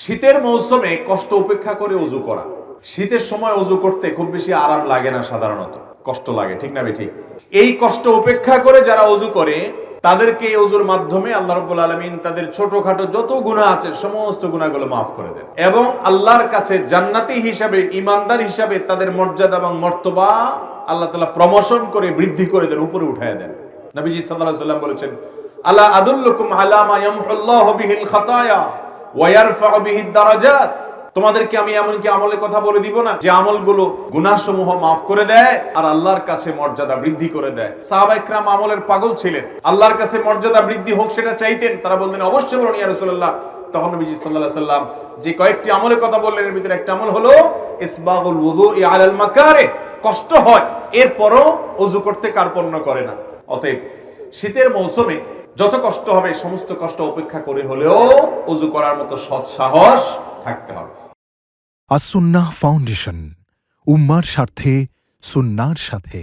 শীতের মৌসুমে কষ্ট উপেক্ষা করে ওযু করা। শীতের সময় ওযু করতে খুব বেশি আরাম লাগে না, সাধারণত কষ্ট লাগে, ঠিক না ঠিক? এই কষ্ট উপেক্ষা করে যারা ওযু করে তাদেরকে এই ওযুর মাধ্যমে আল্লাহ রাব্বুল আলামিন তাদের ছোটখাটো যত গুনাহ আছে সমস্ত গুনাহগুলো মাফ করে দেন এবং আল্লাহর কাছে জান্নাতি হিসাবে, ঈমানদার হিসাবে তাদের মর্যাদা এবং মর্তবা আল্লাহ তাআলা প্রমোশন করে বৃদ্ধি করে দেন, উপরে উঠায় দেন। নবীজি সাল্লাল্লাহু আলাইহি ওয়াসাল্লাম বলেছেন, আলা আদুল্লুকুম আলা মা ইয়ামহুল্লাহু বিহিল খাতায়া ওয়া ইয়ারফাউ বিহিদ দারাজাত। তোমাদেরকে আমি এমন কি আমলের কথা বলে দিব না যে আমলগুলো গুনাহসমূহ মাফ করে দেয় আর আল্লাহর কাছে মর্যাদা বৃদ্ধি করে দেয়। সাহাবা ইকরাম আমলের পাগল ছিলেন, আল্লাহর কাছে মর্যাদা বৃদ্ধি হোক সেটা চাইতেন। তারা বললেন, অবশ্যই বলুন ইয়া রাসূলুল্লাহ। তখন নবীজি সাল্লাল্লাহু আলাইহি সাল্লাম যে কয়েকটি আমলের কথা বললেন, এর ভিতরে একটা আমল হলো ইসবাগুল ওযুই আলাল মাকারে। কষ্ট হয়, এরপরও ওযু করতে কার্পণ্য করে না। অতএব শীতের মৌসুমে যত কষ্ট হবে সমস্ত কষ্ট উপেক্ষা করে হলেও ওযু করার মতো সৎ সাহস থাকতে হবে। আস-সুন্নাহ ফাউন্ডেশন, উম্মার স্বার্থে সুন্নাহর সাথে।